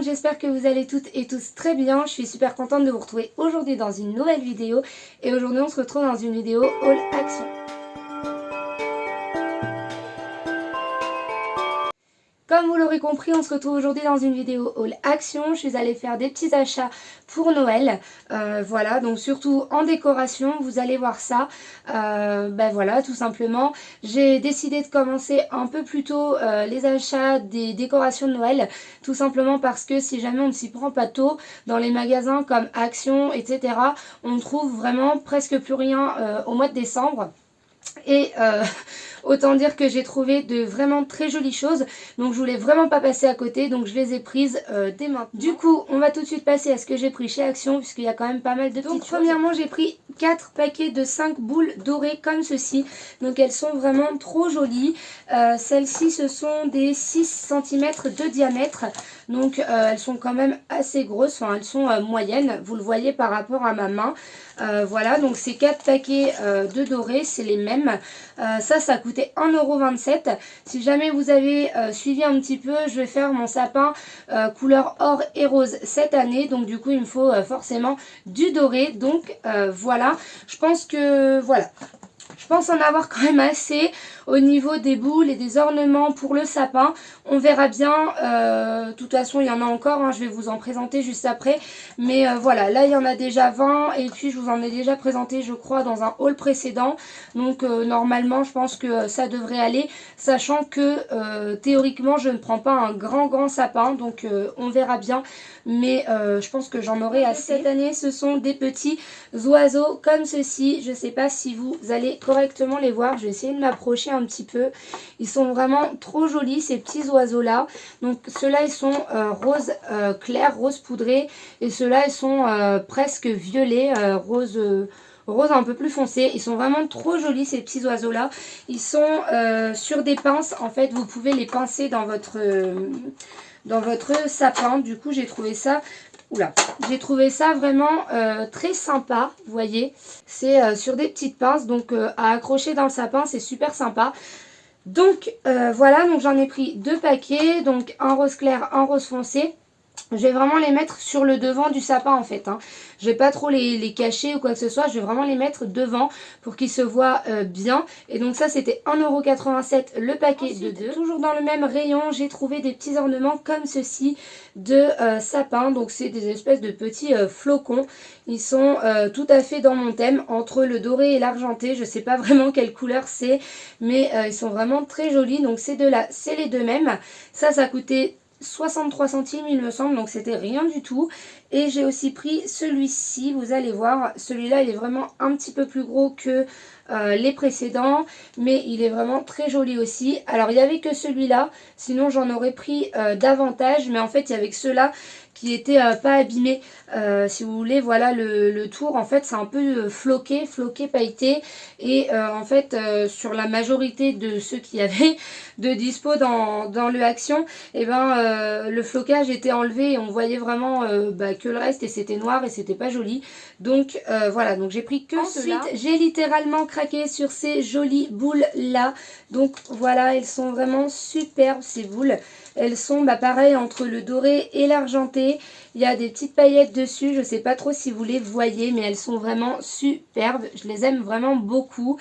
monde, j'espère que vous allez toutes et tous très bien. Je suis super contente de vous retrouver aujourd'hui dans une nouvelle vidéo. Et aujourd'hui on se retrouve dans une vidéo haul action. Comme vous l'aurez compris, on se retrouve aujourd'hui dans une vidéo haul action. Je suis allée faire des petits achats pour Noël. Voilà, donc surtout en décoration, vous allez voir ça. Voilà, tout simplement. J'ai décidé de commencer un peu plus tôt les achats des décorations de Noël. Tout simplement parce que si jamais on ne s'y prend pas tôt, dans les magasins comme Action, etc., on ne trouve vraiment presque plus rien au mois de décembre. Et autant dire que j'ai trouvé de vraiment très jolies choses. Donc je voulais vraiment pas passer à côté. Donc je les ai prises dès maintenant. Du coup on va tout de suite passer à ce que j'ai pris chez Action. Puisqu'il y a quand même pas mal de petites choses. Donc premièrement j'ai pris 4 paquets de 5 boules dorées comme ceci. Donc elles sont vraiment trop jolies. Celles-ci ce sont des 6 cm de diamètre. Donc elles sont quand même assez grosses. Enfin elles sont moyennes. Vous le voyez par rapport à ma main. Voilà, donc ces 4 paquets de dorés, c'est les mêmes. Ça coûtait 1,27 €. Si jamais vous avez suivi un petit peu, je vais faire mon sapin couleur or et rose cette année. Donc du coup, il me faut forcément du doré. Donc voilà, je pense que voilà. Je pense en avoir quand même assez au niveau des boules et des ornements pour le sapin. On verra bien. De toute façon, il y en a encore. Hein, je vais vous en présenter juste après. Mais voilà, là, il y en a déjà 20. Et puis, je vous en ai déjà présenté, je crois, dans un haul précédent. Donc, normalement, je pense que ça devrait aller. Sachant que, théoriquement, je ne prends pas un grand sapin. Donc, on verra bien. Mais je pense que j'en aurai assez. Cette année, ce sont des petits oiseaux comme ceci. Je ne sais pas si vous allez correctement les voir. Je vais essayer de m'approcher un petit peu. Ils sont vraiment trop jolis ces petits oiseaux là. Donc ceux-là ils sont rose clair, rose poudré. Et ceux-là ils sont presque violets, rose un peu plus foncé. Ils sont vraiment trop jolis ces petits oiseaux là. Ils sont sur des pinces. En fait vous pouvez les pincer dans votre sapin. Du coup j'ai trouvé ça... Oula, j'ai trouvé ça vraiment très sympa, vous voyez. C'est sur des petites pinces, donc à accrocher dans le sapin, c'est super sympa. Donc voilà, donc j'en ai pris 2 paquets, donc un rose clair, un rose foncé. Je vais vraiment les mettre sur le devant du sapin en fait. Hein. Je vais pas trop les cacher ou quoi que ce soit. Je vais vraiment les mettre devant pour qu'ils se voient bien. Et donc ça c'était 1,87 € le paquet. Ensuite, de 2. Toujours dans le même rayon, j'ai trouvé des petits ornements comme ceci de sapin. Donc c'est des espèces de petits flocons. Ils sont tout à fait dans mon thème. Entre le doré et l'argenté. Je sais pas vraiment quelle couleur c'est. Mais ils sont vraiment très jolis. Donc ces deux-là, c'est les deux mêmes. Ça coûtait 63 centimes il me semble, donc c'était rien du tout. Et j'ai aussi pris celui-ci, vous allez voir, celui-là il est vraiment un petit peu plus gros que les précédents, mais il est vraiment très joli aussi. Alors il n'y avait que celui-là, sinon j'en aurais pris davantage, mais en fait il y avait que ceux-là qui n'étaient pas abîmés. Si vous voulez, voilà le tour, en fait c'est un peu floqué, pailleté. Et en fait sur la majorité de ceux qui avaient de dispo dans le Action, et le flocage était enlevé et on voyait vraiment que le reste et c'était noir et c'était pas joli. Donc voilà, donc j'ai pris que ceux-là. Ensuite j'ai littéralement craqué sur ces jolies boules là. Donc voilà, elles sont vraiment superbes ces boules. Elles sont pareil entre le doré et l'argenté. Il y a des petites paillettes dessus. Je ne sais pas trop si vous les voyez, mais elles sont vraiment superbes. Je les aime vraiment beaucoup.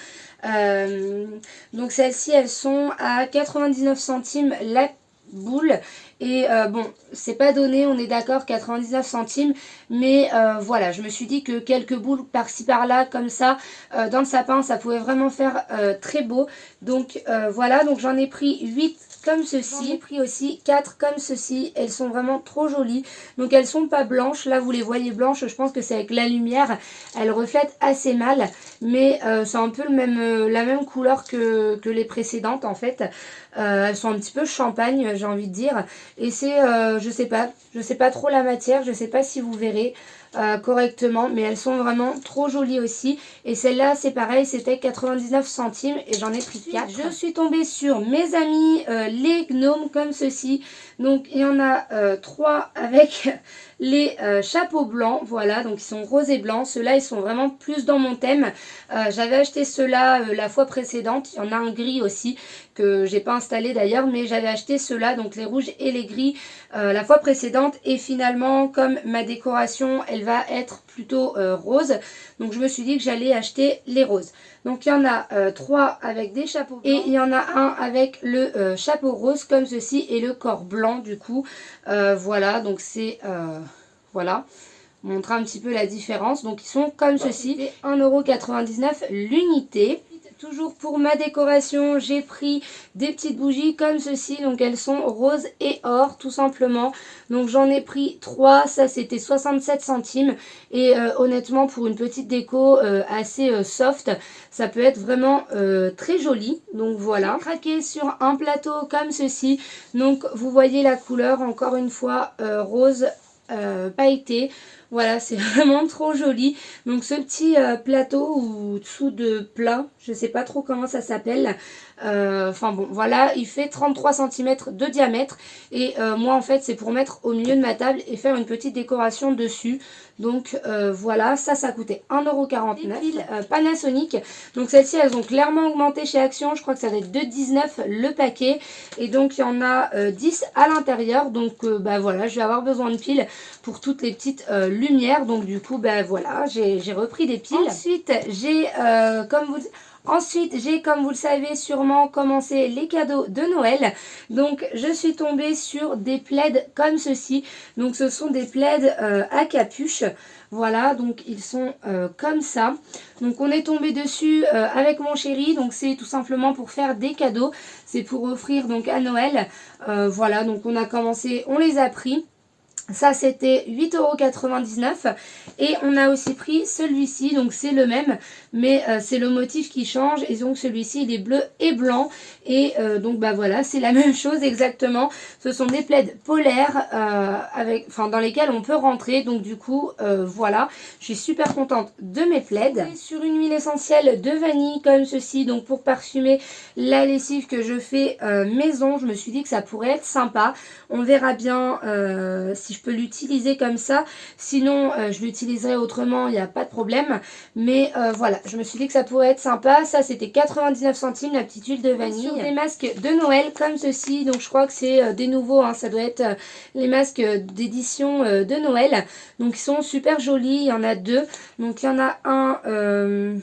Donc celles-ci, elles sont à 99 centimes la boule. Et bon, c'est pas donné, on est d'accord, 99 centimes. Mais voilà, je me suis dit que quelques boules par-ci par-là, comme ça, dans le sapin, ça pouvait vraiment faire très beau. Donc voilà, donc j'en ai pris 8 comme ceci. J'en ai pris aussi 4 comme ceci. Elles sont vraiment trop jolies. Donc elles sont pas blanches. Là vous les voyez blanches. Je pense que c'est avec la lumière. Elles reflètent assez mal. Mais c'est un peu la même couleur que les précédentes en fait. Elles sont un petit peu champagne, j'ai envie de dire. Et c'est, je sais pas trop la matière. Je sais pas si vous verrez correctement, mais elles sont vraiment trop jolies aussi. Et celle-là c'est pareil, c'était 99 centimes et j'en ai pris 4. Je suis tombée sur mes amis les gnomes comme ceci. Donc il y en a 3 avec les chapeaux blancs, voilà, donc ils sont roses et blancs. Ceux-là, ils sont vraiment plus dans mon thème. J'avais acheté ceux-là la fois précédente. Il y en a un gris aussi que j'ai pas installé d'ailleurs, mais j'avais acheté ceux-là, donc les rouges et les gris la fois précédente. Et finalement, comme ma décoration, elle va être plutôt rose, donc je me suis dit que j'allais acheter les roses. Donc il y en a 3 avec des chapeaux blancs et il y en a un avec le chapeau rose comme ceci et le corps blanc du coup. Voilà, donc c'est... voilà, montrer un petit peu la différence. Donc ils sont comme ceci, 1,99 € l'unité. Toujours pour ma décoration, j'ai pris des petites bougies comme ceci. Donc elles sont roses et or tout simplement. Donc j'en ai pris 3, ça c'était 67 centimes. Et honnêtement pour une petite déco assez soft, ça peut être vraiment très joli. Donc voilà, j'ai craqué sur un plateau comme ceci. Donc vous voyez la couleur encore une fois rose pailleté. Voilà, c'est vraiment trop joli. Donc ce petit plateau ou dessous de plat, je sais pas trop comment ça s'appelle. Enfin bon, voilà, il fait 33 cm de diamètre. Et moi en fait c'est pour mettre au milieu de ma table et faire une petite décoration dessus. Donc voilà, ça coûtait 1,49 €. Des piles Panasonic. Donc celles-ci elles ont clairement augmenté chez Action. Je crois que ça va être 2,19 € le paquet. Et donc il y en a 10 à l'intérieur. Donc bah voilà, je vais avoir besoin de piles pour toutes les petites lumières. Donc du coup bah voilà, j'ai repris des piles. Ensuite j'ai comme vous le savez sûrement, commencé les cadeaux de Noël. Donc je suis tombée sur des plaids comme ceci. Donc ce sont des plaids à capuche. Voilà, donc ils sont comme ça. Donc on est tombé dessus avec mon chéri. Donc c'est tout simplement pour faire des cadeaux. C'est pour offrir donc à Noël. Voilà, donc on a commencé, on les a pris. Ça c'était 8,99 € et on a aussi pris celui-ci, donc c'est le même mais c'est le motif qui change et donc celui-ci il est bleu et blanc et donc bah voilà c'est la même chose exactement. Ce sont des plaids polaires dans lesquels on peut rentrer, donc du coup voilà, je suis super contente de mes plaids. Et sur une huile essentielle de vanille comme ceci, donc pour parfumer la lessive que je fais maison, je me suis dit que ça pourrait être sympa. On verra bien si je peux l'utiliser comme ça, sinon je l'utiliserai autrement, il n'y a pas de problème, mais voilà, je me suis dit que ça pourrait être sympa. Ça c'était 99 centimes la petite huile de vanille. Sur des masques de Noël comme ceci, donc je crois que c'est des nouveaux, hein, ça doit être les masques d'édition de Noël, donc ils sont super jolis, il y en a 2, donc il y en a un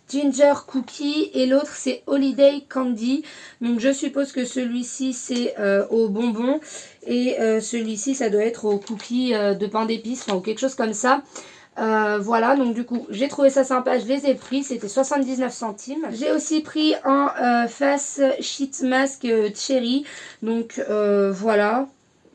Ginger Cookie et l'autre c'est Holiday Candy. Donc je suppose que celui-ci c'est au bonbon et celui-ci ça doit être au cookie de pain d'épices, enfin ou quelque chose comme ça. Voilà, donc du coup j'ai trouvé ça sympa, je les ai pris, c'était 79 centimes. J'ai aussi pris un face sheet mask cherry, donc voilà,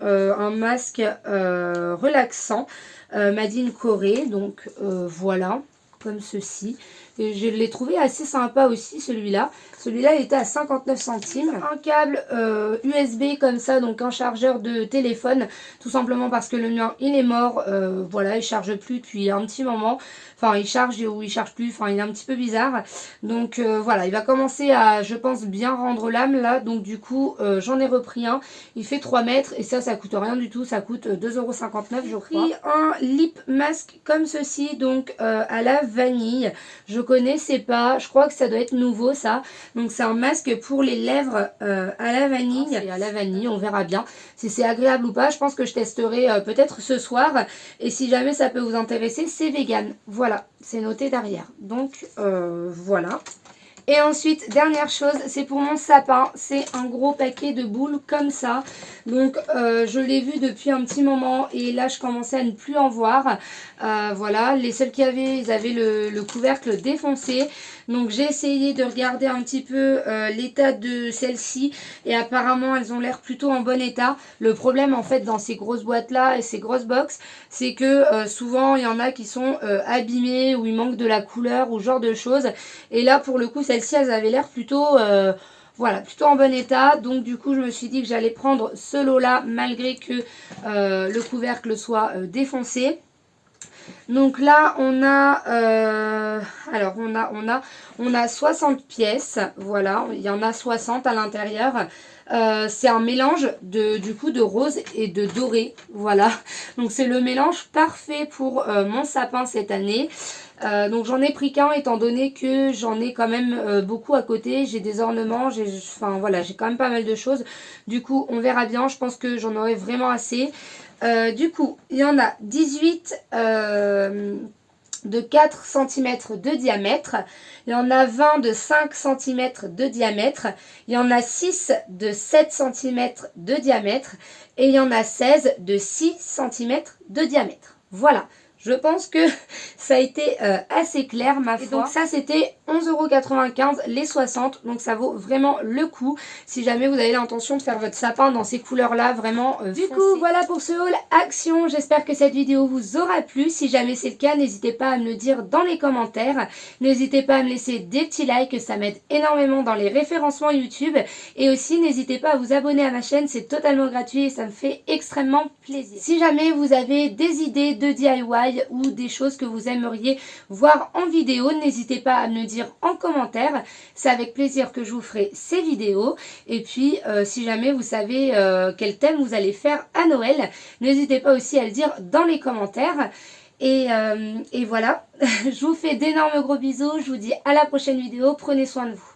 un masque relaxant made in Corée, donc voilà, comme ceci. Et je l'ai trouvé assez sympa aussi celui-là. Celui-là il était à 59 centimes. Un câble USB comme ça, donc un chargeur de téléphone. Tout simplement parce que le mien il est mort. Voilà, il charge plus depuis un petit moment. Enfin il charge ou il charge plus. Enfin il est un petit peu bizarre. Donc voilà, il va commencer à, je pense, bien rendre l'âme là. Donc du coup j'en ai repris un. Il fait 3 mètres et ça coûte rien du tout. Ça coûte 2,59 € je crois. J'ai pris un lip mask comme ceci, donc à la vanille. Je connaissais pas, je crois que ça doit être nouveau ça. Donc c'est un masque pour les lèvres à la vanille. C'est à la vanille, on verra bien si c'est agréable ou pas. Je pense que je testerai peut-être ce soir. Et si jamais ça peut vous intéresser, c'est vegan. Voilà, c'est noté derrière. Donc voilà. Et ensuite, dernière chose, c'est pour mon sapin. C'est un gros paquet de boules comme ça. Donc, je l'ai vu depuis un petit moment et là, je commençais à ne plus en voir. Voilà, les seuls qu'il y avait, ils avaient le couvercle défoncé. Donc, j'ai essayé de regarder un petit peu l'état de celles-ci et apparemment, elles ont l'air plutôt en bon état. Le problème, en fait, dans ces grosses boîtes-là et ces grosses box, c'est que souvent, il y en a qui sont abîmées ou il manque de la couleur ou ce genre de choses. Et là, pour le coup, celles-ci, elles avaient l'air plutôt... voilà, plutôt en bon état. Donc du coup je me suis dit que j'allais prendre ce lot là malgré que le couvercle soit défoncé. Donc là on a alors on a 60 pièces, voilà, il y en a 60 à l'intérieur. C'est un mélange du coup de rose et de doré, voilà. Donc c'est le mélange parfait pour mon sapin cette année. Donc j'en ai pris qu'un étant donné que j'en ai quand même beaucoup à côté. J'ai des ornements, enfin voilà, j'ai quand même pas mal de choses. Du coup on verra bien, je pense que j'en aurai vraiment assez. Du coup il y en a 18 de 4 cm de diamètre, il y en a 20 de 5 cm de diamètre, il y en a 6 de 7 cm de diamètre et il y en a 16 de 6 cm de diamètre. Voilà, je pense que ça a été assez clair ma foi. Et donc ça c'était 11,95 € les 60, donc ça vaut vraiment le coup si jamais vous avez l'intention de faire votre sapin dans ces couleurs là, vraiment du coup voilà pour ce haul action. J'espère que cette vidéo vous aura plu. Si jamais c'est le cas, n'hésitez pas à me le dire dans les commentaires, n'hésitez pas à me laisser des petits likes, ça m'aide énormément dans les référencements YouTube, et aussi n'hésitez pas à vous abonner à ma chaîne, c'est totalement gratuit et ça me fait extrêmement plaisir. Si jamais vous avez des idées de DIY ou des choses que vous aimeriez voir en vidéo, n'hésitez pas à me le dire en commentaire, c'est avec plaisir que je vous ferai ces vidéos. Et puis si jamais vous savez quel thème vous allez faire à Noël, n'hésitez pas aussi à le dire dans les commentaires. Et voilà, je vous fais d'énormes gros bisous, je vous dis à la prochaine vidéo, prenez soin de vous.